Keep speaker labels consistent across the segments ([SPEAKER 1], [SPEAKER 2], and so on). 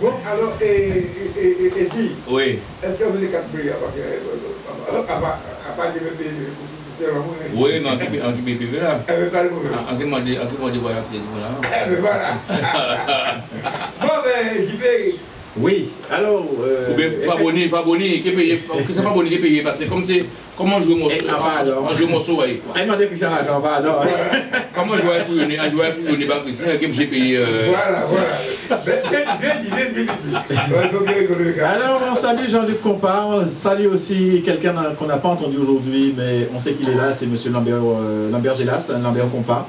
[SPEAKER 1] Bon, alors, et dit,
[SPEAKER 2] Oui.
[SPEAKER 1] est-ce que vous avez 4 pays à part les pays
[SPEAKER 2] oui, mais en qui peut là. En qui m'a dit, voilà, c'est
[SPEAKER 1] voilà. Bon, ben, j'y vais.
[SPEAKER 3] Oui, alors.
[SPEAKER 2] Faboni, qui paye, que c'est Faboni qui paye, parce que comme c'est. Comment jouer morceau? On joue morceau, oui.
[SPEAKER 3] Il m'a dit que j'ai l'argent, pardon.
[SPEAKER 2] Comment jouer pour une débat Christian, que j'ai payé.
[SPEAKER 1] Voilà.
[SPEAKER 3] Alors, on salue Jean-Luc Compa, on salue aussi quelqu'un qu'on n'a pas entendu aujourd'hui, mais on sait qu'il est là, c'est M. Lambert Gélas, Lambert Compa,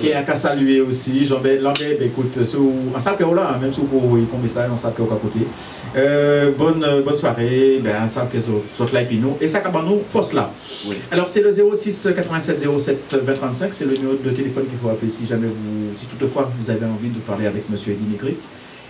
[SPEAKER 3] qui est qu'à saluer aussi. Lambert, écoute, on sait qu'il est là, même si vous avez un message, on sait qu'il est à côté. Bonne soirée, on sait qu'ils sont là et puis nous, et ça, nous, force là.
[SPEAKER 2] Oui.
[SPEAKER 3] Alors, c'est le 06 87 07 20 35, c'est le numéro de téléphone qu'il faut appeler si jamais si toutefois vous avez envie de parler avec M. Eddy Negrit.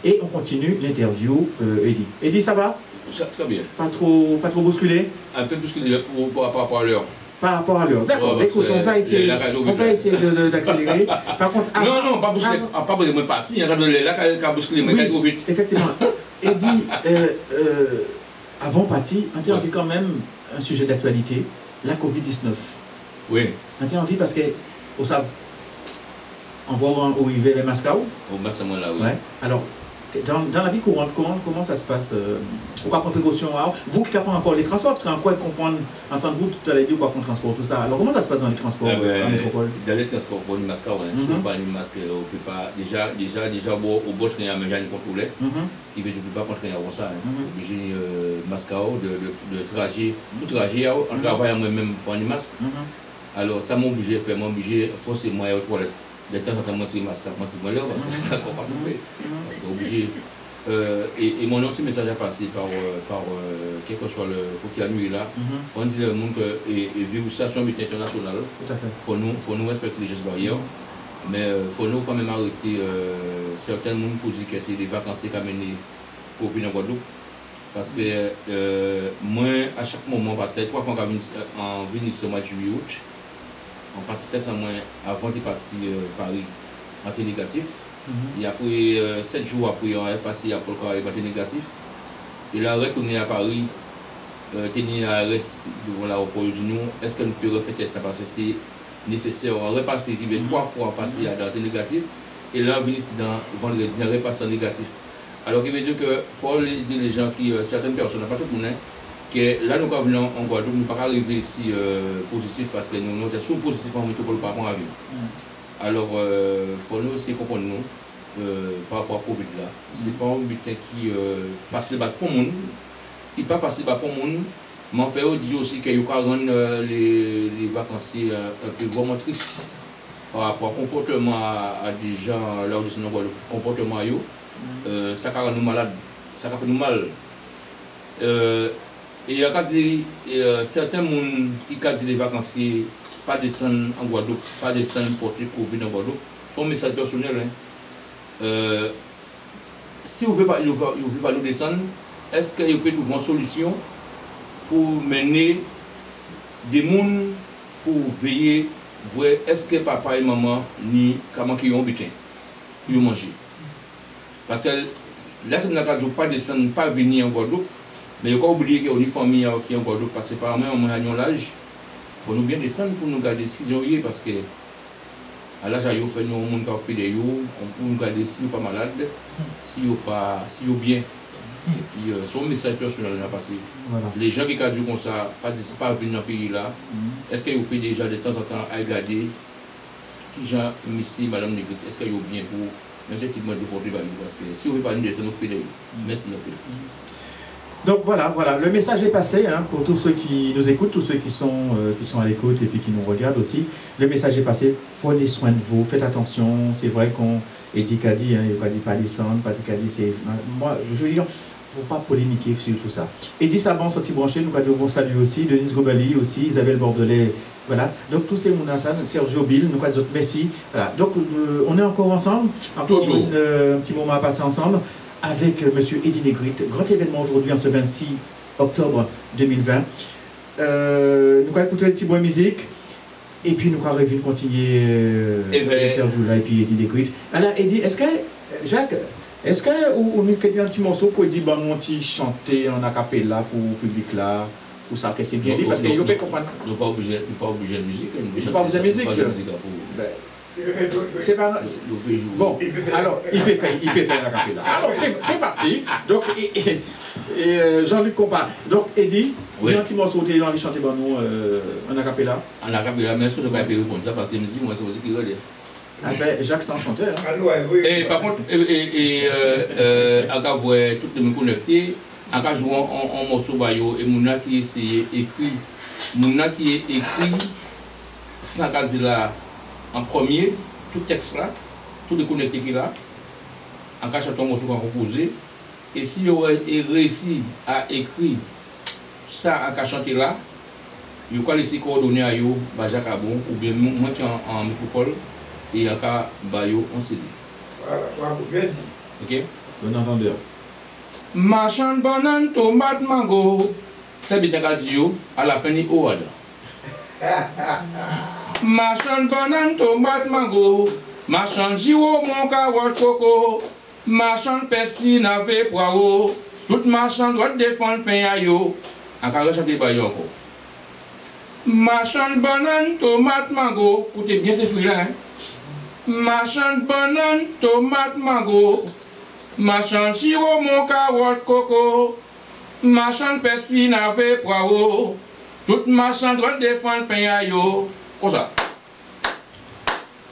[SPEAKER 3] Et on continue l'interview, Eddy. Eddy, ça va?
[SPEAKER 2] Ça, très bien.
[SPEAKER 3] Pas trop bousculé?
[SPEAKER 2] Un peu bousculé par rapport à l'heure.
[SPEAKER 3] Par rapport à l'heure. D'accord, écoute, on va essayer d'accélérer. Par contre,
[SPEAKER 2] non, pas bousculé, pas besoin de partir, il y a là qui a bousculé, mais trop vite.
[SPEAKER 3] Effectivement. Eddy, avant parti, on a envie quand même un sujet d'actualité, la Covid-19.
[SPEAKER 2] Oui.
[SPEAKER 3] On a envie parce que, au savez, on voit où il va les masques là.
[SPEAKER 2] Au masque là, oui.
[SPEAKER 3] Ouais. Alors, dans la vie courante, comment ça se passe? Pourquoi prendre précaution? Vous qui n'avez pas encore les transports, parce qu'en quoi comprendre, entendre vous tout à l'heure dire quoi qu'on transporte tout ça. Alors, comment ça se passe dans les transports en métropole?
[SPEAKER 2] Dans les transports, il faut une masque. Si on pas une masque, on peut pas. Déjà, au bout de train, il y a un contrôle qui veut dire qu'on ne peut pas prendre train avant ça. Obligé masque de trajet. Tout trajet, en travaillant moi-même, il faut une masque. Alors, ça m'a obligé de faire, forcément, aller aux toilettes. De temps en temps, je suis masque, parce que ça ne va pas tout faire. Parce que obligé. Et mon autre message a passé par quel que soit le côté à nuit là. On dit au monde que vivre ça sur l'habitude internationale.
[SPEAKER 3] Tout à fait.
[SPEAKER 2] Faut nous respecter les gestes barrières. Mais il faut nous quand même arrêter certains gens pour dire que c'est des vacances qui amènent pour venir en Guadeloupe. Parce que moi, à chaque moment, parce que 3 fois en venir ce mois de juillet août, on passe test en moins avant de partir Paris en temps négatif. Et après 7 jours après, on est passé à Paul Carré en négatif. Et là, retourner à Paris, tenir à reste devant l'aéroport du Nord, est-ce qu'on peut refaire ça parce que c'est nécessaire? On repasse qui vient 3 fois passer dans le négatif. Et là, on vient dans vendredi, on repasse en négatif. Alors, il veut dire qu'il faut dire les gens qui, certaines personnes, pas tout le monde, que là, nous venons en Guadeloupe, nous ne pouvons pas arriver ici positif parce que nous sommes positifs en métropole par rapport à vie. Alors, il faut nous aussi comprendre nous par rapport à Covid là. Ce n'est pas un butin qui passe le bac pour le monde. Il n'est pas facile pour le monde. Mais on fait dire aussi qu'il y a rendre les vacanciers un peu vraiment tristes par rapport au comportement à des gens là où ils sont dans le comportement. Ça rend nous malades, ça fait nous mal. Et il y a dit certains gens qui ont dit les vacanciers pas descendre en Guadeloupe, pas descendre porter Covid en Guadeloupe. C'est un message personnel. Si vous ne voulez pas nous descendre, est-ce que vous pouvez trouver une solution pour mener des gens pour veiller, voir est-ce que papa et maman ni comment ils ont butin pour manger? Parce que là, c'est pas descendre, pas venir en Guadeloupe, mais il faut pas oublier qu'il y a une famille qui est en Guadeloupe, parce que par moment, on a l'âge, pour nous bien descendre, pour nous garder si ils parce que à l'âge, il faut nous monde qui a payé, on peut nous garder si ils ne sont pas malades, si ils sont bien. Et puis, son message personnel a passé. Voilà. Les gens qui ont dit comme ça, pas venir dans le pays là, est-ce qu'ils ont déjà de temps en temps à regarder qui gens ici, Madame Negrit, est-ce qu'ils ont bien pour même si type de porter parce que si on ne veut pas nous descendre au pays, merci un peu.
[SPEAKER 3] Donc voilà, le message est passé pour tous ceux qui nous écoutent, tous ceux qui sont à l'écoute et puis qui nous regardent aussi. Le message est passé, prenez soin de vous, faites attention. C'est vrai qu'on dit qu'a dit, il n'a pas descendre, pas dit c'est. Moi, je veux dire, il ne faut pas polémiquer sur tout ça. Eddy Savant, sorti branché, nous avons dit bon salut aussi, Denise Gobali aussi, Isabelle Bordelais, voilà. Donc tous ces Mounassan, Sergio Bill, nous avons dit merci. Voilà. Donc on est encore ensemble, encore un petit moment à passer ensemble. Avec M. Eddy Negrit, grand événement aujourd'hui en ce 26 octobre 2020. Nous allons écouter un petit bois de musique et puis nous allons continuer l'interview là et puis Eddy Negrit. Alors Eddy, est-ce que Jacques, Est-ce que ou nous créons un petit morceau pour dire bon on petit chanter en acapella pour le public là pour ça que c'est bien dit parce que vous peut comprendre.
[SPEAKER 2] Nous pas obligé de musique,
[SPEAKER 3] nous pas obligé de musique. C'est pas bon. Alors il peut faire un acapella. Alors c'est parti. Donc Jean-Luc compare. Donc Eddie, un petit morceau tu as envie de chanter pour nous en acapella.
[SPEAKER 2] En acapella, mais est-ce que je peux répondre ça parce que musique moi c'est aussi qui regarde.
[SPEAKER 3] Ah ben, Jacques c'est un chanteur.
[SPEAKER 1] Hein.
[SPEAKER 2] Et par contre, à voir tout le monde connecté, à jouer un morceau bayo et mouna qui essaye écrit, mouna qui est écrit sans dire là en premier, tout texte là, tout le connecté qui là, en cas chanter un morceau qu'on composé, et si il aurait réussi à écrire ça en cas chanter là, il va laisser coordonner à yo, Jacques Abon ou bien moi qui en métropole. Et en cas bayo on CD.
[SPEAKER 1] Voilà, bien dit.
[SPEAKER 2] Ok?
[SPEAKER 3] Bon entendeur.
[SPEAKER 2] Marchand banane, tomate, mango. C'est bien gazio à la fin ni ouad. Marchand banane, tomate, mango. Marchand jiwo, mon kawal coco. Marchand persil, navet, poireau. Tout marchand doit défendre pain à yo. En cas chanter bayo encore. Marchand banane, tomate, mango. Écoutez bien ces fruits là, hein? Marchand banane, tomate, mango. Marchand chiro, mon carotte, coco. Marchand persil, navet, poireau. Tout marchand doit défendre pain à yo. Comme ça.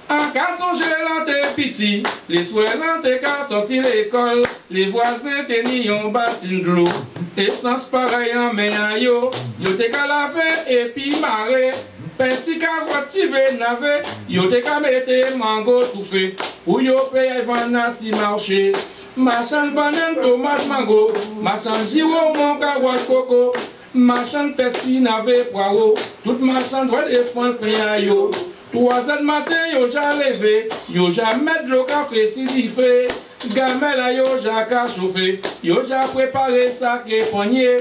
[SPEAKER 2] En cas songer là t'es petit, les soirs là t'es qu'à sortir l'école, les voisins t'es ni un bassin de l'eau. Essence pareil en main yo, yo t'es qu'à laver et puis marrer. Persil carotte tive navet, yo t'es qu'à mettre mango tout fait. Ou yo paye vendre si marché. Marchand banane, tomate, mango. Marchand giro, mon carotte, coco. Marchand persil navet, poireau. Tout marchand doit défendre pain yo. 3 heures du matin, yo ja levé, yo ja mettre le café si il fait. Gamel la yo ja ka chauffé, yo ja préparé sac et poignet.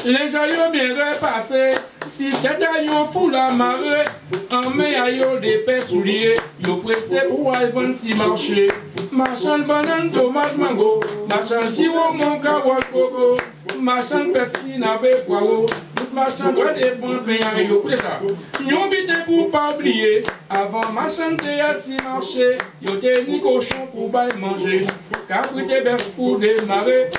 [SPEAKER 2] Les gens yo bien repassé, si tête a yo fou la marée, en main a yo des pains souliers, yo pressé pour aller vendre si marché. Marchand banane, tomate, mango, marchand jiwo, mon carotte, coco, marchand persil, navet, poireau. Marchand doit dépendre pain yo. Écoutez ça. Nous bité pour pas oublier. Avant marchand t'es assis marché. Yo t'es ni cochon pour bailler manger. Caprité bœuf pour démarrer.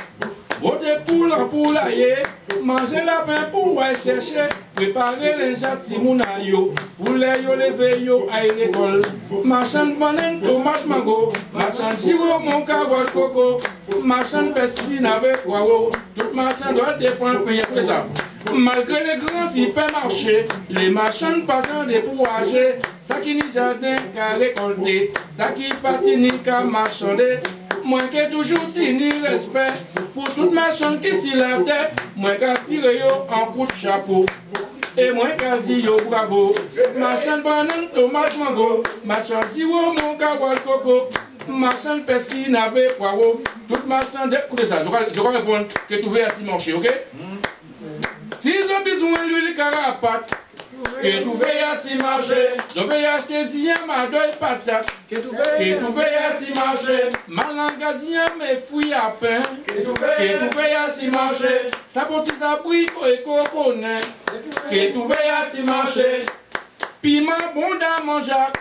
[SPEAKER 2] Voter poule en poulailler. Manger lapin pour aller chercher. Préparer les jati mounayo. Pour les yo lever yo à l'école. Marchand banane, tomate, mango. Marchand giro, mon carotte, coco. Marchand persil, navet, poireau. Tout marchand doit dépendre pain. Écoutez ça. Malgré les grands supermarchés, les marchands passent des pourages, ça qui ni jardin qu'à récolter, ça qui partit ni qu'à marchander. Moi qui toujours ni respect pour toute marchand qui s'y la tête, moi qui tire yo en coup de chapeau. Et moi qui dis yo bravo. Marchand banane, tomate, mango, marchand jiwo, mon carotte, coco. Marchand persil, navet, poireau. Toute marchand de... Écoutez ça, je vais répondre que tu veux ainsi marcher, ok? Si ils ont besoin de l'huile carapate, que tu veilles à s'y marcher, je vais acheter si un madoy patate, que tu veilles à s'y marcher, malangazien mes fruits à pain, que tu veilles à s'y marcher, sa petite abricot et coconnet, que tu veilles à s'y marcher, piment bon dans mon jac,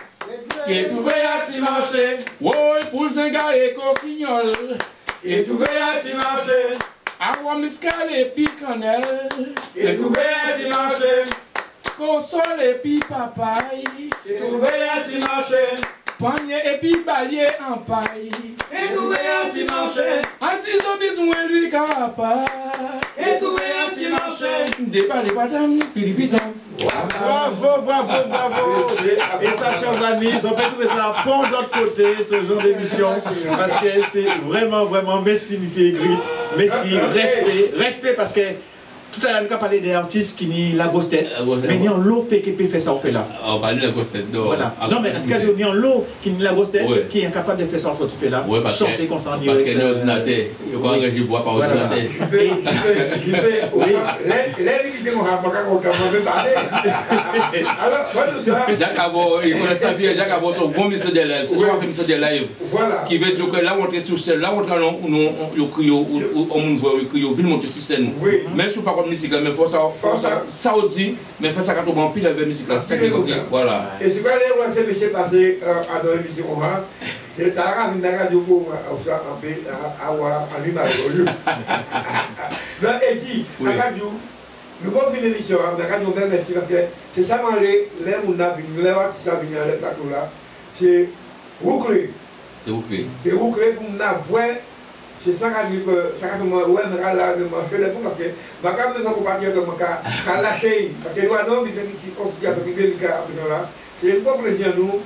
[SPEAKER 2] que tu veilles à s'y marcher, oui, pour zinga et coquignol, que tu veilles à s'y marcher. Agua muscale et puis cannelle,
[SPEAKER 1] Et tu veilles à s'y marcher.
[SPEAKER 2] console et puis papaye,
[SPEAKER 1] Et tu veilles à s'y marcher.
[SPEAKER 2] panier et puis balier en paille.
[SPEAKER 1] Et tu veilles à s'y marcher.
[SPEAKER 2] Assis au besoin lui carapa.
[SPEAKER 1] Et tu veilles à s'y marcher.
[SPEAKER 2] Débat des patins, pilipitam.
[SPEAKER 3] Bravo, bravo, bravo. Et ça, chers amis, on peut trouver ça bon de l'autre côté, ce genre d'émission. Parce que c'est vraiment, vraiment, merci, monsieur Ygritte. Merci, respect parce que tout à l'heure, nous avons parlé des artistes qui ont la grosse tête, mais il y a l'autre qui peut faire ça, on fait là.
[SPEAKER 2] On parle de la grosse tête.
[SPEAKER 3] Voilà. Non, mais en tout cas, il y a l'autre qui a la grosse tête, qui est incapable de faire ça, on fait là. Chanter qu'on s'en direct.
[SPEAKER 2] Parce qu'il y a un ordinateur. Il y a un régime bois par ordinateur.
[SPEAKER 1] Je vais, oui. L'individu nous a pas qu'à parler. Alors, voilà ça.
[SPEAKER 2] Jacques Abo, il connaît ça bien. Jacques Abo, son bon ministre des lives. C'est soit un ministre des lives.
[SPEAKER 1] Voilà.
[SPEAKER 2] Qui veut dire que là, on est sur scène, là, on crie, on voit, on crie, on vient monter sur scène. Même si pas comme musique, mais il faut ça aussi, mais il faut ça quand on va en pile avec musique. Voilà.
[SPEAKER 1] Et c'est quoi les c'est monsieur passé à dans l'émission c'est à la radio pour en image. Donc, et dit, la radio, nous avons fait l'émission, la radio, merci parce que c'est ça, les artistes à venir, les plateaux là, c'est bouclé.
[SPEAKER 2] C'est bouclé.
[SPEAKER 1] C'est bouclé pour nous avoir. C'est ça qui dit que ça quand on ouais mais là de manger les parce que va quand même pas partir de manca ça lâcher parce que nous non mais ici on se dit à ce délicat là c'est un bon plaisir nous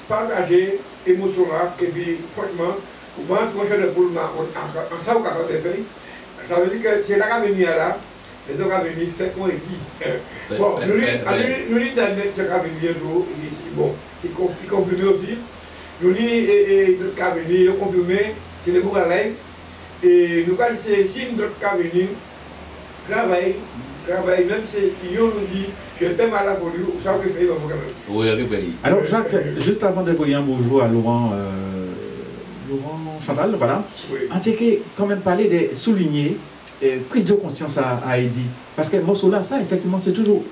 [SPEAKER 1] partager émotion là et puis franchement pour moi tu vas faire le boulot en ça au cap de pays ça veut dire que c'est là qu'à venir là les autres à venir fait qu'on dit bon nous dit dans net c'est qu'à venir ici bon qui confirme aussi nous dit et d'autres qu'à venir confirmer c'est les bouts à l'air. Et nous, quand c'est si notre cas venir, travaille, même si ils nous dit, je t'aime à la police, ça peut payer dans mon caméra.
[SPEAKER 2] Oui, avec pays.
[SPEAKER 3] Alors, Jacques, juste avant de voyer un bonjour à Laurent Chantal, voilà, on t'a quand même parlé de souligner prise de conscience à Eddie. Parce que morceau là, ça, effectivement, c'est toujours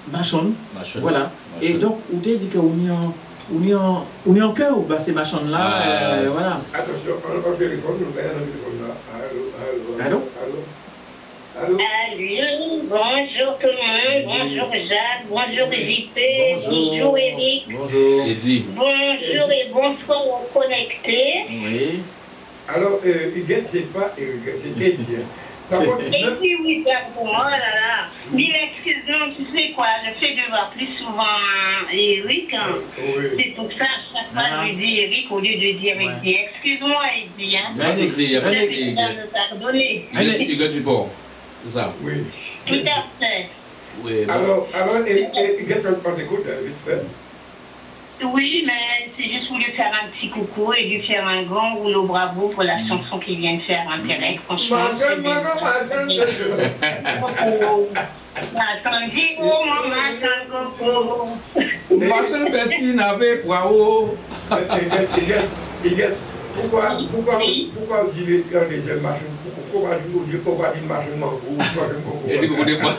[SPEAKER 3] Machon. Voilà. Et donc, on t'a dit qu'on est en cœur, bah, ces machins-là, voilà.
[SPEAKER 1] Attention, on téléphone, nous avons un téléphone là.
[SPEAKER 3] Allô?
[SPEAKER 4] Allô, bonjour tout le monde, bonjour Jacques, bonjour JP, bonjour Eric.
[SPEAKER 3] Bonjour.
[SPEAKER 2] Eddie.
[SPEAKER 4] Bonjour et bonsoir aux connectés.
[SPEAKER 3] Oui.
[SPEAKER 1] Alors, Huguette, c'est pas Huguette, c'est Eddie. Par contre,
[SPEAKER 4] oui, pardon, oh là là. Dis excuse-moi, tu sais quoi, le fait de voir plus souvent Eric, c'est pour ça, chaque fois je dis Eric au lieu de dire Eddie. Excuse-moi Eddie, hein.
[SPEAKER 2] Il y a pas de
[SPEAKER 4] souci.
[SPEAKER 2] Huguette du port, c'est ça?
[SPEAKER 1] Oui.
[SPEAKER 4] Tout à fait.
[SPEAKER 2] Oui.
[SPEAKER 1] Alors, Huguette, on écoute vite fait.
[SPEAKER 4] Oui, mais c'est juste pour lui faire un petit coucou et lui faire un grand rouleau bravo pour la chanson qu'il vient de faire en direct. Franchement,
[SPEAKER 2] Machin Bessie n'avait pas haut.
[SPEAKER 1] Pourquoi vous dites un deuxième machine? Pourquoi vous dites pas une machine mango?
[SPEAKER 2] Et tu connais pas?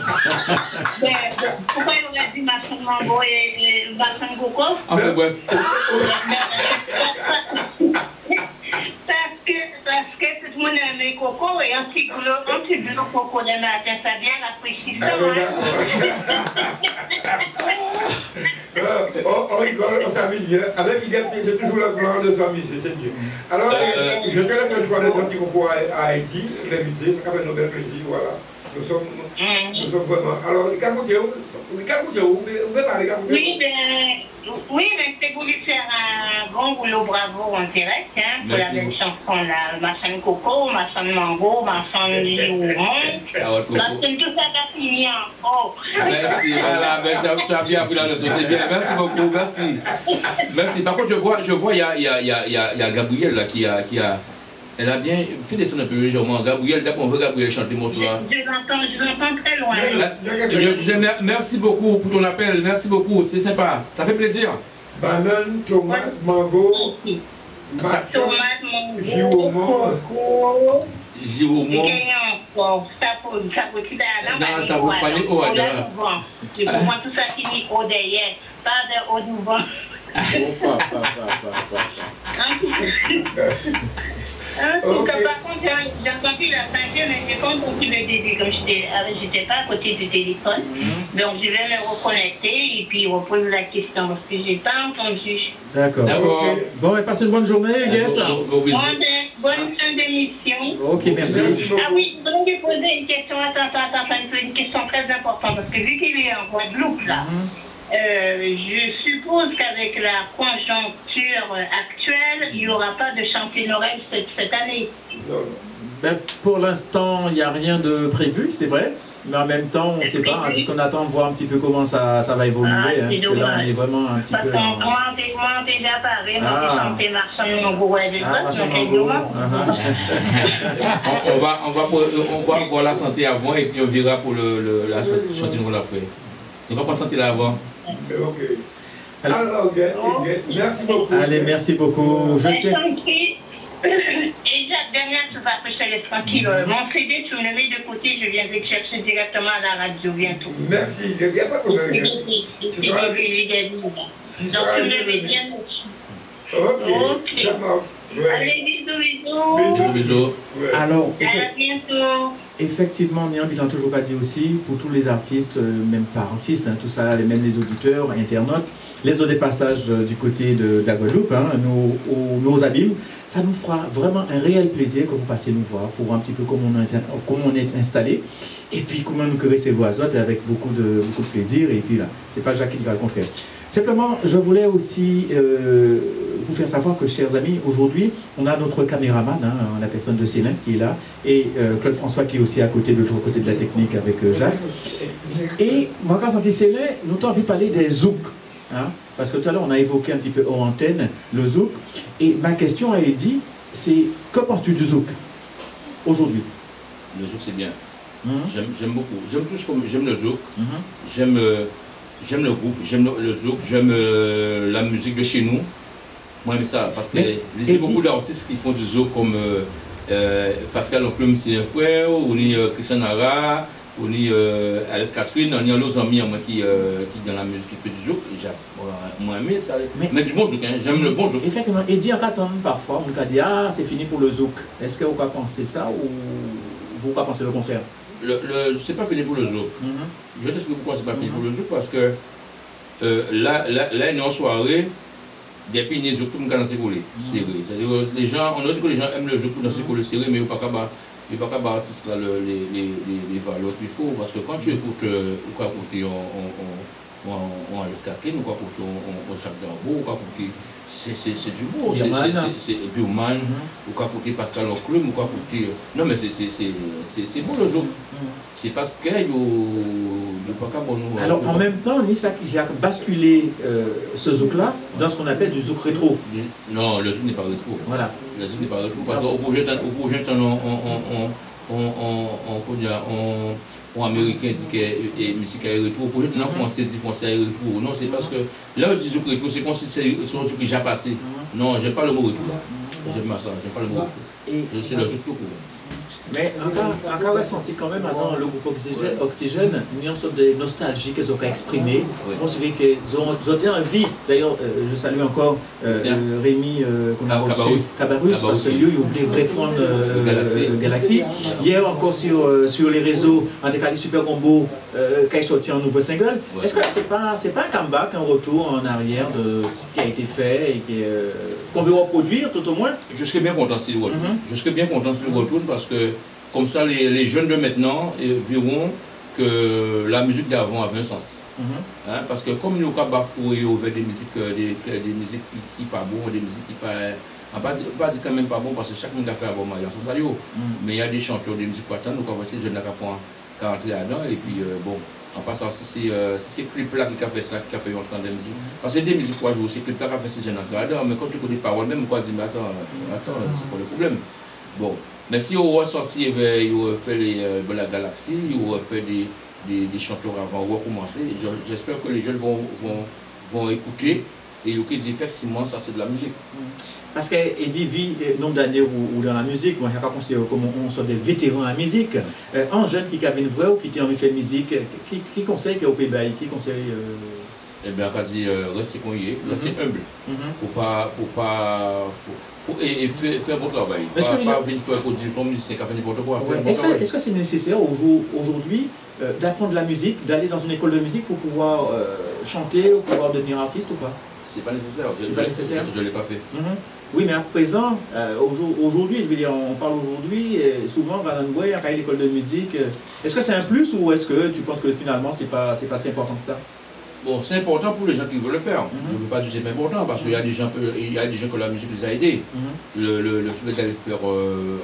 [SPEAKER 4] Pourquoi il aurait dit machine mango et machine coco?
[SPEAKER 2] Enfin bref.
[SPEAKER 4] Parce que tout le monde aime les cocos et un petit boulot coco le matin, ça vient rafraîchissant.
[SPEAKER 1] On rigole, on s'amuse bien. Avec Huguette, c'est toujours le plan de s'amuser, c'est bien. Alors, je te laisse le choix de ton petit coco à Haïti, l'invité, ça fait nos bel plaisir, voilà. Nous sommes vraiment. Alors, les Cacoutiers, vous pouvez parler Cacoutiers?
[SPEAKER 4] Oui, mais c'est voulu faire un grand boulot bravo en direct, hein, pour la belle chanson là. Machin coco, machin mango, machin liouron. Machin tout ça qu'a fini en haut.
[SPEAKER 2] Merci, voilà, merci, tu as bien appris la leçon, c'est bien, merci beaucoup, merci. Merci. Par contre, je vois, il y a Gabriel là qui a. Elle a bien fait descendre un peu légèrement. Gabriel, d'accord, on veut Gabriel chanter mon soir.
[SPEAKER 4] Je l'entends très loin.
[SPEAKER 2] Merci beaucoup pour ton appel, merci beaucoup, c'est sympa, ça fait plaisir.
[SPEAKER 1] Banane, tomate, mango,
[SPEAKER 4] tomate, mango, coco.
[SPEAKER 2] Giromont.
[SPEAKER 4] Ça peut quitter la langue.
[SPEAKER 2] Non, ça vaut pas les hauts.
[SPEAKER 4] C'est pour moi tout ça qui est au derrière, pas de haut du vent. En tout cas, par contre, j'ai entendu la cinquième, mais j'ai pas entendu le début, comme j'étais pas à côté du téléphone. Donc, je vais me reconnecter et puis reposer la question parce que j'ai pas entendu.
[SPEAKER 3] D'accord. Bon, et passez une bonne journée, Huguette.
[SPEAKER 4] Bonne fin d'émission.
[SPEAKER 3] Ok, merci.
[SPEAKER 4] Ah oui, je voudrais poser une question. Attends, une question très importante parce que vu qu'il est en Guadeloupe, là. Je suppose qu'avec la conjoncture actuelle, il n'y aura pas de champenoraise cette année.
[SPEAKER 3] Ben, pour l'instant, il n'y a rien de prévu, c'est vrai. Mais en même temps, on ne sait pas, hein, puisqu'on attend de voir un petit peu comment ça va évoluer. Hein, parce que là, on est vraiment un petit peu.
[SPEAKER 4] Parce qu'on déjà parlé,
[SPEAKER 2] on va voir la santé avant et puis on verra pour la chantier après. On va pas santé là avant.
[SPEAKER 1] Ok. Alors, merci beaucoup.
[SPEAKER 3] Allez, merci beaucoup. Je tiens.
[SPEAKER 4] Et la dernière chose après, je te laisse tranquille. Mon CD, tu me le mets de côté, je viens de chercher directement à la radio bientôt.
[SPEAKER 1] Merci, il n'y a pas de problème. Donc, tu me le mets bien dessus. Ok, ça marche. Ouais.
[SPEAKER 4] Allez, bisous.
[SPEAKER 2] Bisous.
[SPEAKER 1] Ouais.
[SPEAKER 3] Alors,
[SPEAKER 4] À bientôt.
[SPEAKER 3] effectivement, Nian Bitan toujours a dit aussi, pour tous les artistes, même pas artistes, hein, tout ça, même les auditeurs, internautes, les autres passages du côté de la Guadeloupe, hein, nos abîmes, ça nous fera vraiment un réel plaisir que vous passez nous voir pour un petit peu comment on est installé et puis comment nous caresser vos azotes avec beaucoup de plaisir. Et puis là, c'est pas Jacques qui dira le contraire. Simplement, je voulais aussi vous faire savoir que, chers amis, aujourd'hui, on a notre caméraman, hein, la personne de Célin qui est là, et Claude François qui est aussi à côté, de l'autre côté de la technique avec Jacques. Et moi, quand on dit Célin, nous avons envie de parler des zouks. Hein, parce que tout à l'heure, on a évoqué un petit peu hors antenne le zouk. Et ma question à Eddy, c'est que penses-tu du zouk aujourd'hui?
[SPEAKER 2] Le zouk, c'est bien. J'aime beaucoup. J'aime le zouk. J'aime le groupe, j'aime le zouk, j'aime la musique de chez nous. Moi, j'aime ça. Parce que il y a beaucoup d'artistes qui font du zouk comme Pascal Enclume, c'est un frère, ou Christian Nara, ou Alice Catherine, on y a d'autres amis qui dans la musique, qui fait du zouk. Moi, j'aime ça. Mais du bon zouk, hein. J'aime le bon zouk.
[SPEAKER 3] Effectivement, Eddy en attend parfois, on dit ah, c'est fini pour le zouk. Est-ce que vous pouvez penser ça ou vous pouvez penser le contraire?
[SPEAKER 2] C'est pas fini pour le zouk. Je vais t'expliquer pourquoi c'est pas fini pour le zouk, parce que là, il y a une soirée, depuis les zouk, tout le monde a dansé pour les les gens, on a dit que les gens aiment le zouk pour danser pour le serré, mais il n'y a pas qu'à artistes là les valeurs qu'il faut, parce que quand tu écoutes, ou quoi écouter en Alice Catherine, ou quoi écouter en Jacques Darbo, ou quoi écouter, c'est du beau, c'est Bioman, ou quoi écouter Pascal Enclume, ou quoi écouter. Non, mais c'est beau le zouk. C'est parce qu'il y a pas qu'à bon.
[SPEAKER 3] Alors en même temps, Nissa qui a basculé ce zouk-là dans ce qu'on appelle du zouk rétro.
[SPEAKER 2] Non, le zouk n'est pas rétro.
[SPEAKER 3] Voilà.
[SPEAKER 2] Le zouk n'est pas rétro, parce qu'au projet, en américain dit que la musique est rétro, pour en français dit français est rétro. Non, c'est parce que là où je dis zouk rétro, c'est comme si c'est un zouk qui est déjà passé. Non, j'aime pas le mot rétro. J'aime pas ça, j'aime pas le mot rétro. C'est le zouk tout court.
[SPEAKER 3] Mais encore ressenti quand même dans le groupe Oxygène, une sorte de nostalgie qu'ils ont exprimée. On se dit qu'ils ont envie, d'ailleurs je salue encore Rémi Cabarus, parce que lui il oublie de répondre Galaxy. Hier encore sur les réseaux, en tout cas les Super Combo, quand ils sorti un nouveau single. Est-ce que c'est pas un comeback, un retour en arrière de ce qui a été fait et qu'on veut reproduire tout au moins?
[SPEAKER 2] Je serais bien content s'il retourne. Je serais bien content s'il retourne parce que comme ça, les jeunes de maintenant verront que la musique d'avant avait un sens. Hein, parce que comme nous avons bafoué vers des musiques qui ne sont pas bonnes, des musiques qui ne sont pas dit quand même pas bon parce que chaque monde a fait un bon maillot. Mais il y a des chanteurs de musique qui attendent, nous avons essayé de jeunes qui ont rentré là-dedans. Et puis bon, en passant, si c'est clip-là qui a fait ça, qui a fait entrer dans des musiques. Parce que des musiques qu'on joue, c'est clip-là qui a fait ces jeunes entrer là-dedans. Mais quand tu connais les paroles, même quoi dire, mais attends, c'est pas le problème. Bon. Mais si on va sortir, on va faire la galaxie, on va faire des chanteurs avant, on va commencer. J'espère que les jeunes vont écouter et ils vont dire effectivement ça c'est de la musique.
[SPEAKER 3] Parce qu'Eddy vit nombre d'années ou dans la musique, moi je ne sais pas considérer comme on soit des vétérans à la musique. Un jeune qui a une vraie ou qui a envie de faire musique, qui conseille au Pays-Bas, qui conseille
[SPEAKER 2] eh bien, on dit rester connu, rester humble. Et faire un bon travail. Pas venir faire production musicien qui a fait n'importe quoi.
[SPEAKER 3] Est-ce que c'est nécessaire aujourd'hui d'apprendre la musique, d'aller dans une école de musique pour pouvoir chanter ou pouvoir devenir artiste ou pas?
[SPEAKER 2] C'est pas nécessaire. Je ne l'ai pas fait.
[SPEAKER 3] Oui, mais à présent, aujourd'hui, je veux dire, on parle aujourd'hui, souvent, à l'école de musique. Est-ce que c'est un plus ou est-ce que tu penses que finalement, c'est pas si important que ça?
[SPEAKER 2] Bon, c'est important pour les gens qui veulent le faire. Je ne veux pas dire que c'est pas important parce qu'il y a des gens que la musique les a aidés. Le fait d'aller faire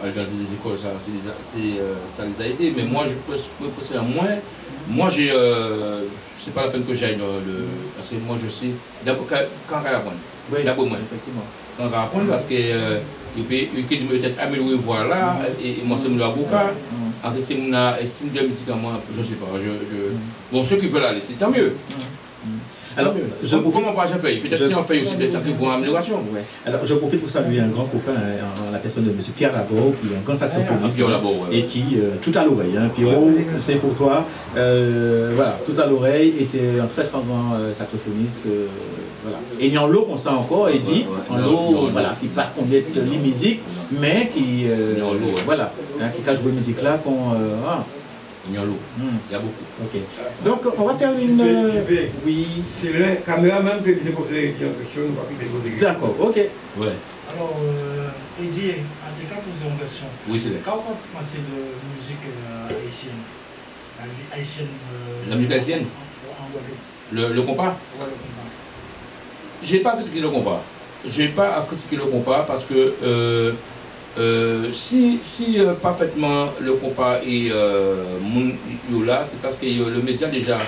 [SPEAKER 2] aller dans des écoles, ça les a aidés. Mais moi, je peux passer à moins. Moi, c'est pas la peine que j'aille dans le. Parce que moi, je sais. D'abord, quand on va apprendre.
[SPEAKER 3] Oui,
[SPEAKER 2] d'abord, moi.
[SPEAKER 3] Effectivement.
[SPEAKER 2] Quand on va apprendre, parce que il peut peut-être améliorer voilà et moi c'est mon avocat. En fait, c'est mon estime de musique à moi, je sais pas. Bon, ceux qui veulent aller, c'est tant mieux.
[SPEAKER 3] Alors,
[SPEAKER 2] comment pas j'ai fait? Peut-être si on fait aussi des trucs qui vont en amélioration.
[SPEAKER 3] Ouais. Alors, je profite pour saluer un grand copain, la personne de M. Pierre Laborde, qui est un grand saxophoniste et qui, tout à l'oreille, hein, Pierrot, c'est pour toi, voilà, tout à l'oreille, et c'est un très grand saxophoniste. Voilà. Et il y a un lot qu'on sait encore, et dit, un lot, voilà, qui va connaître les musiques, mais qui, voilà, hein, qui a joué musique là,
[SPEAKER 2] il y a l'eau. Il y a beaucoup.
[SPEAKER 3] Ok. Donc, on va faire une.
[SPEAKER 1] Oui. C'est le caméraman qui disait pour les dire en question, nous pas plus de.
[SPEAKER 3] D'accord, ok.
[SPEAKER 2] Ouais.
[SPEAKER 5] Alors, Eddie, en tout cas, poser une question.
[SPEAKER 2] Oui, c'est vrai.
[SPEAKER 5] Quand on pense de musique haïtienne,
[SPEAKER 2] la musique haïtienne le compas?
[SPEAKER 5] Ouais, le compas.
[SPEAKER 2] J'ai pas critiqué le compas. J'ai pas à critiquer le compas parce que. Si parfaitement le compas est là, c'est parce que le média déjà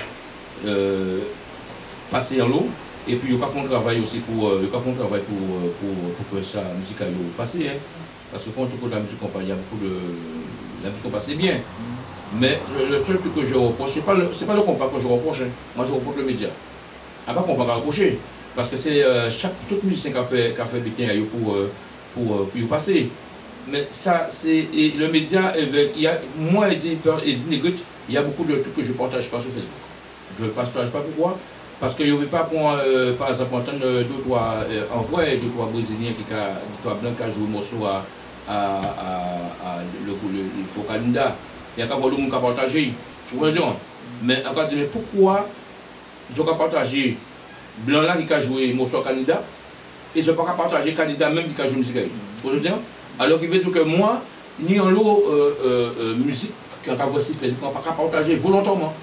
[SPEAKER 2] passé en l'eau et puis il y a fait un travail aussi pour que sa musique aille passer. Hein. Parce que quand on écoute la musique compas, il y a beaucoup de. La musique compas c'est bien. Mais le seul truc que je reproche, c'est pas le compas que je reproche. Hein. Moi je reproche le média. À part compas à reprocher. Parce que c'est tout musicien qui a fait bien pour passer. Mais ça, c'est le média, moi et Eddie Negrete, il y a beaucoup de trucs que je ne partage pas sur Facebook. Je ne partage pas pourquoi? Parce qu'il n'y avait pas, par exemple, entendre deux, trois envois, deux, trois Brésiliens, deux, trois Blancs qui ont joué le morceau le faux candidat. Il y a qu'à voir le monde qui a partagé. Tu vois, mais on va dire, mais pourquoi ils ont partagé Blanc là qui a joué le morceau candidat et ils n'ont pas partagé le candidat même qui a joué musique? Tu vois, alors qu'il veut dire que moi, ni en l'eau musique, qui n'a pas partager volontairement.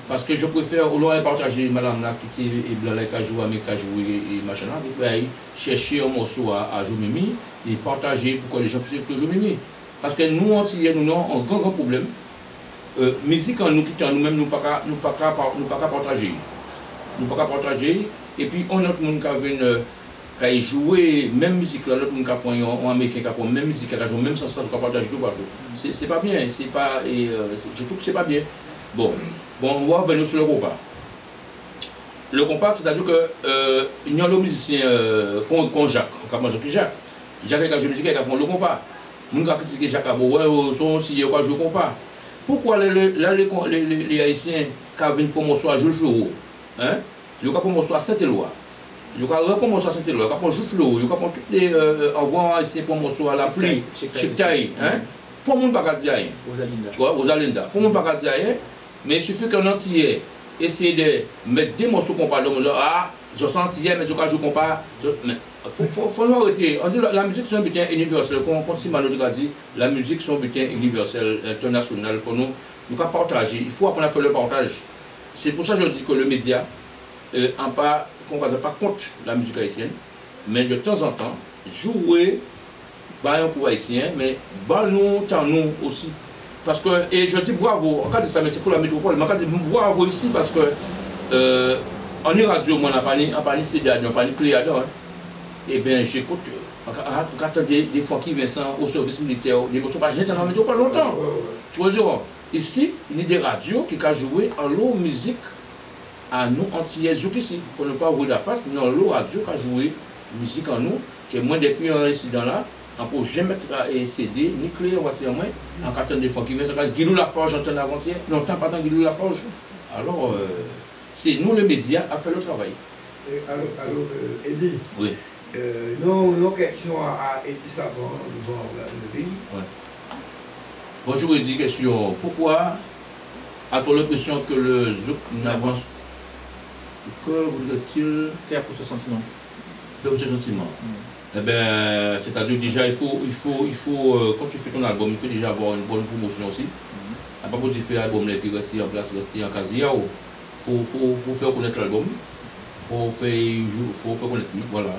[SPEAKER 2] Parce que je préfère au loin partager madame là qui est blanc là qui a joué et machin là, chercher un morceau à jouer Mimi et partager pour que les gens puissent jouer Mimi. Parce que nous, Antillais, nous avons un grand problème. Musique en nous quittant nous-mêmes, nous ne pouvons pas partager. Nous ne pouvons pas partager. Et puis on a monde qui a une. Quand ils jouent même musique là, l'autre monde qui apprend en américain qui apprend même musique, qui a joué même sans ça, qu'on partage tout partout. C'est pas bien, c'est pas, je trouve que c'est pas bien. Bon, on va revenir sur le compas. Le compas, c'est-à-dire que il y a le musicien qu'on Jacques, Jacques a joué musique, il a le compas. Nous avons critiqué Jacques Abo, son si il a joué le compas. Pourquoi les Haïtiens qui ont une promotion à Joujou, hein, ils ont une promotion à Saint-Éloi. Il y a un promotion à Saint-Éloi, il y a un Jouflo, il y a toutes les envois ici promotion à la pluie, Chektaï, hein? Pour le monde pas dire rien. Tu vois, aux Alinda. Pour le monde pas dire rien, mais il suffit qu'un entier essaye de mettre des morceaux qu'on parle de ah, je sens hier, mais je ne joue pas. Mais faut nous arrêter. On dit la musique c'est un butin universel. Comme Simano a dit, la musique c'est un butin universel, international. Il faut nous partager. Il faut apprendre à faire le partage. C'est pour ça que je dis que le média, qu'on ne va pas contre la musique haïtienne, mais de temps en temps, jouer, pas un coup haïtien, mais nous aussi. Parce que, et je dis bravo, en cas de ça, mais c'est pour la métropole, mais en cas de bravo ici, parce que en radio, moi, on n'a pas ni CD, on n'a pas ni Pléiador. Eh bien, j'écoute, quand des fois qui viennent au service militaire, des morceaux pas dans la métropole longtemps. Tu vois dire, ici, il y a des radios qui ont joué en low musique. À nous, Antillais, ici, pour ne pas ouvrir la face, nous avons le radio qui a joué musique en nous, qui est moins depuis un incident là, on ne peut jamais mettre CD, ni clé, on va dire moins, en 4 ans de fois qui vient, Guilou Laforge, j'entends avant-hier, longtemps pas tant Guilou Laforge. Alors, c'est nous, le média, a fait le travail.
[SPEAKER 1] Alors, Eddie,
[SPEAKER 2] oui.
[SPEAKER 1] Nos questions à Eddie Savant devant le pays.
[SPEAKER 2] Ouais. Bonjour, Eddie, question. Pourquoi a-t-on l'impression que le Zouk n'avance que voudrait-il
[SPEAKER 3] faire pour ce sentiment?
[SPEAKER 2] Pour ce sentiment. Eh bien, c'est-à-dire déjà, il faut quand tu fais ton album, il faut déjà avoir une bonne promotion aussi. À pas pour tu fais un album qui reste en place, rester en casier. faut faire connaître l'album, faut faire connaître, voilà.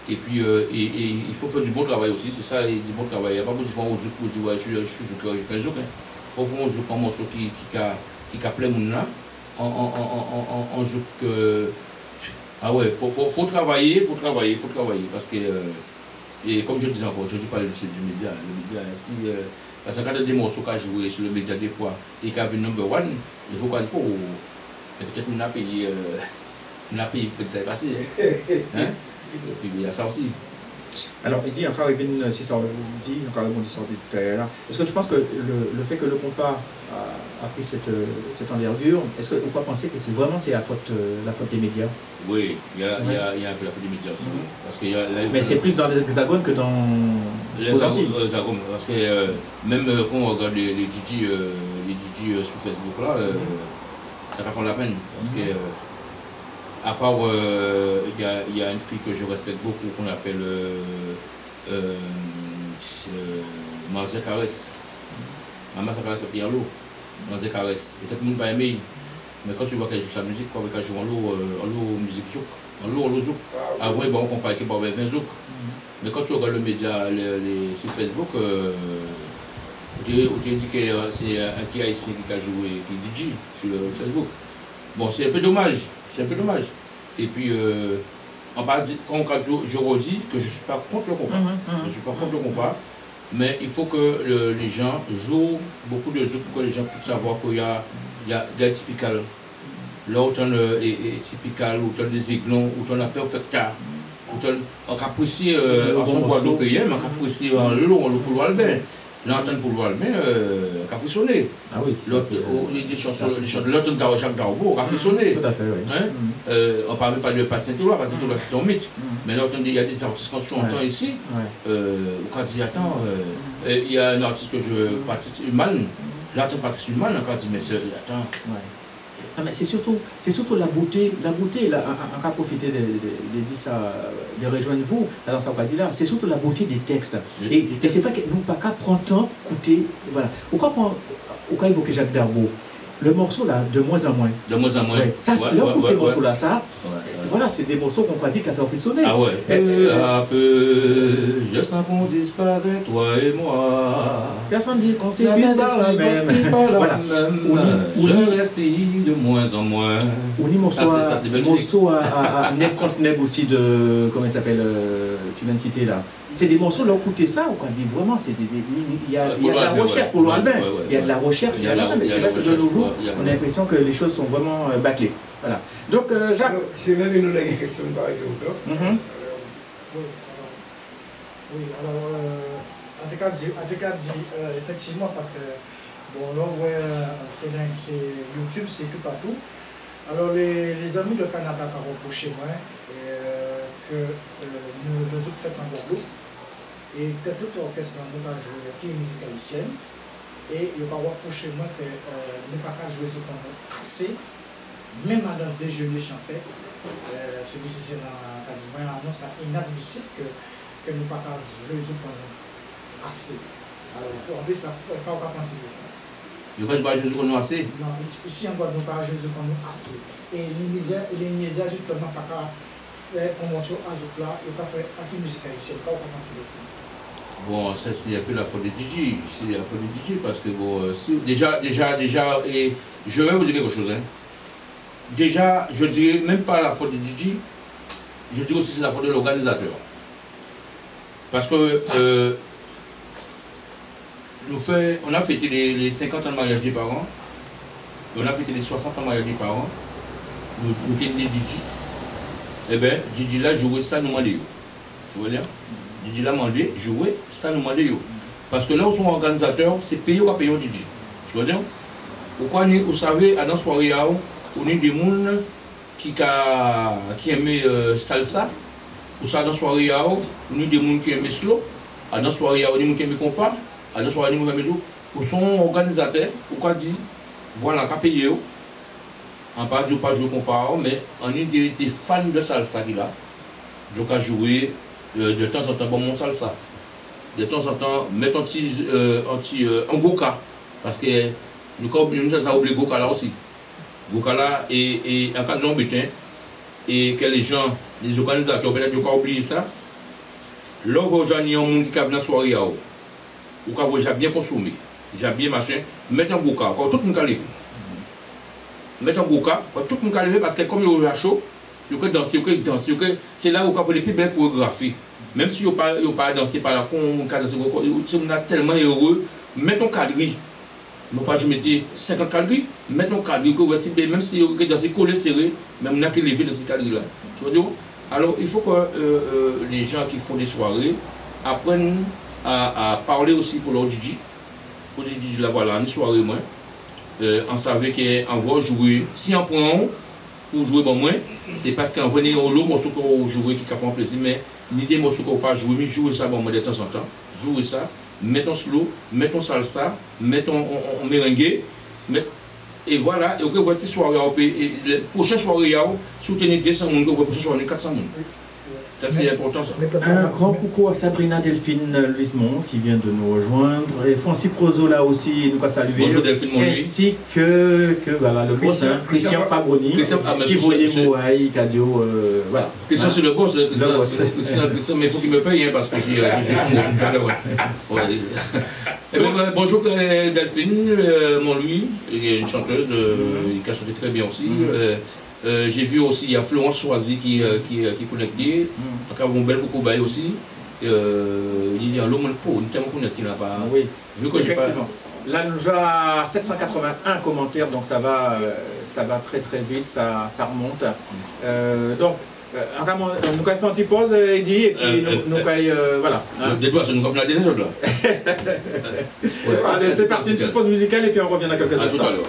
[SPEAKER 2] Et puis il faut faire du bon travail aussi, c'est ça, du bon travail. Il n'y a pas besoin de faire un zouk pour dire ouais, je suis zouk, je fais un zouk. Il faut faire un zouk, un morceau qui a plein de monde là, en zouk. Ah ouais, faut travailler, parce que, et comme je disais encore, je parlais du média, le média ainsi, parce que quand il y a des morceaux qui jouent sur le média des fois, et qui a vu number one, il faut quasi pas, mais peut-être qu'on a payé pour que ça ait passé. Hein? Et puis il y a ça aussi.
[SPEAKER 3] Alors, il dit encore, si ça dit, encore rebondir sur tout à l'heure. Est-ce que tu penses que le fait que le compas a pris cette envergure, est-ce que vous pensez que c'est vraiment la faute des médias?
[SPEAKER 2] Oui, il y a un peu la faute des médias aussi. Parce que
[SPEAKER 3] mais c'est plus dans les hexagones que dans
[SPEAKER 2] les hexagones. Parce que même quand on regarde les DJ sur Facebook là, ça va faire la peine. Parce que à part, il y a une fille que je respecte beaucoup qu'on appelle Manzé Caresse. Maman Caresse pas Pierre Lô. Manzé Caresse. Peut-être que tout le monde n'a pas aimé. Mais quand tu vois qu'elle joue sa musique, qu'elle joue en l'eau musique zouk. En l'eau zouk. Avant, on compare avec 20 zouk. Mais quand tu regardes le média sur Facebook, tu dis que c'est un qui a ici qui a joué, qui DJ sur le Facebook. Bon, c'est un peu dommage. Et puis, quand je redis que je ne suis pas contre le compas. Je ne suis pas contre le compas. Mais il faut que les gens jouent beaucoup de zouk pour que les gens puissent savoir qu'il y a des typicales. Là, autant est typical, autant des aiglons, autant la perfecta. On apprécie en son bois d'eau payé, mais on apprécie en l'eau pour l'albin. L'entendre pour l'albin, qu'a fonctionné. Ah oui. Les chansons, l'entendre de Jacques Darbo, qu'a fonctionné. Tout à fait, oui. On ne parle même pas de Patient Toula, parce que c'est un mythe. Mais l'entendre, il y a des artistes quand tu entends ici, quand tu dis attends, il y a un artiste que je participe, Human, l'entendre participe Human, quand tu dis mais attends.
[SPEAKER 3] Non, mais c'est surtout la beauté là, on va profiter de rejoindre vous dans sa partie là, c'est surtout la beauté des textes. Et c'est vrai que nous pas qu'à prendre temps d'écouter, voilà. Pourquoi évoquer Jacques Darbo? Le morceau là, de moins en moins.
[SPEAKER 2] De moins en moins.
[SPEAKER 3] Ouais. Ça, c'est là où morceau là, ça. Voilà, c'est des morceaux qu'on croit dire qu'il a fait frissonner.
[SPEAKER 2] Ah ouais. Je sens qu'on disparaît, toi et moi.
[SPEAKER 3] Personne ne dit qu'on s'épuise par la même. Voilà.
[SPEAKER 2] Je respire de moins en moins.
[SPEAKER 3] On dit morceau à Neb contre Neb aussi de. Comment il s'appelle? Tu viens de citer là. C'est des morceaux, là, écoutez ça, on dit vraiment, il y a de la recherche pour l'Albin. Il y a de la recherche, mais c'est vrai que de nos jours, on a l'impression que les choses sont vraiment bâclées. Voilà. Donc, Jacques.
[SPEAKER 1] C'est même une question de parler de
[SPEAKER 5] oui, alors, en tout cas, effectivement, parce que, bon, là, on voit, c'est YouTube, c'est tout partout. Alors, les amis de Canada ont reproché moi que nous autres fêtes en Guadeloupe. Et que tout l'orchestre qui est musique haïtienne, et il va reprocher moi que nous ne pouvons pas jouer ce qu'on a assez, même à dans des jeux de chanter, ce musicien a dit, c'est inadmissible que nous ne pouvons pas jouer ce qu'on a assez. Alors, pour enlever ça, on ne peut pas penser de ça.
[SPEAKER 2] Vous ne pouvez pas jouer ce qu'on a assez?
[SPEAKER 5] Non, ici en Guadeloupe, nous ne pouvons pas jouer ce qu'on a assez. Et les médias, justement, pas faire promotion à ce là, ils ne peuvent pas faire une musique haïtienne, on ne peut pas penser de ça.
[SPEAKER 2] Bon, ça c'est un peu la faute des DJ, c'est la faute des DJ parce que bon, déjà, et je vais vous dire quelque chose, hein. Déjà, je dirais même pas la faute des DJ, je dirais aussi c'est la faute de l'organisateur. Parce que on a fêté les 50 ans de mariage des parents, on a fêté les 60 ans de mariage des parents, nous étions des DJ. Eh bien, DJ là, jouer ça, nous demandons. Tu vois bien? DJ l'a demandé, jouer, ça nous demande. Parce que là où sont organisateurs, c'est payer ou pas payer au DJ. Tu vois dire? Pourquoi vous savez, à dans soirée, on a des gens qui aiment salsa. Ou ça dans soirée, on a des gens qui aiment slow. À dans soirée, on a des gens qui aiment compas. À dans soirée, on a des gens qui sont organisateurs. Pourquoi dire? Voilà, on payer. En pas de pas jouer compas, mais on est des fans de salsa qui là. Je vais jouer. De temps en temps, bon, mon salsa. De temps en temps, mettre un goka. Parce que nous avons oublié goka là aussi. Goukala et en cas de butin, et que les gens, les organisateurs, peut-être qu'ils ont oublié ça. Là, aujourd'hui, il y a un monde qui a dans la soirée, ou qui a bien consommé, j'ai bien machin, mettez un Gouka, quand tout le monde a levé. Mettez un Gouka, quand tout le monde a levé, parce que comme il y a chaud, il y a danser, c'est là où il y a les plus belles chorégraphies. Même si il n'y a pas dansé par là, on a dansé, si on est tellement heureux, mettons un quadrille. Je ne vais pas mettre 50 quadrilles, mettons un quadrille, même si on a dansé collé serré, même on a qui lever dans ces quadrilles-là. Alors il faut que les gens qui font des soirées apprennent à parler aussi pour leur DJ. Pour les DJ là, voilà, une soirée moins. On savait qu'on va jouer, si on prend pour jouer bon moins, c'est parce qu'on va venir au lot, morceau qu'on joue qui fait plaisir, mais l'idée morceau qu'on pas jouer, mais jouer ça bon moins de temps en temps. Jouer ça, mettons slow, mettons salsa, mettons merengue, et voilà, et ok, voici soirée, la prochaine soirée, soutenir 200 personnes, la prochaine soirée, 400 personnes. Ça, c'est important, ça.
[SPEAKER 3] Un grand coucou à Sabrina Delphine Luismont qui vient de nous rejoindre. Et Francis Prozo là aussi, nous va saluer.
[SPEAKER 2] Bonjour Delphine, mon
[SPEAKER 3] ainsi que voilà, le boss, Christian Fabroni, qui voyait Mouaï, Cadio, voilà.
[SPEAKER 2] Christian, c'est le boss, Christian, mais il faut qu'il me paye, parce que j'ai fait mon bonjour Delphine, mon lui, il est une chanteuse, qui a chanté très bien aussi. J'ai vu aussi, il y a Florence Choisy qui est connectée, il y a un bel Kokobaye aussi. Il y a l'homme pour, nous sommes connectés là-bas.
[SPEAKER 3] Oui, effectivement. Là, nous avons 781 commentaires, donc ça va très très vite, ça remonte. Donc, nous allons faire une petite pause, Eddy, et puis nous allons. Voilà.
[SPEAKER 2] Dis-toi, nous allons faire des autres là.
[SPEAKER 3] C'est parti, une petite pause musicale, et puis on revient dans quelques instants.
[SPEAKER 2] À tout à l'heure.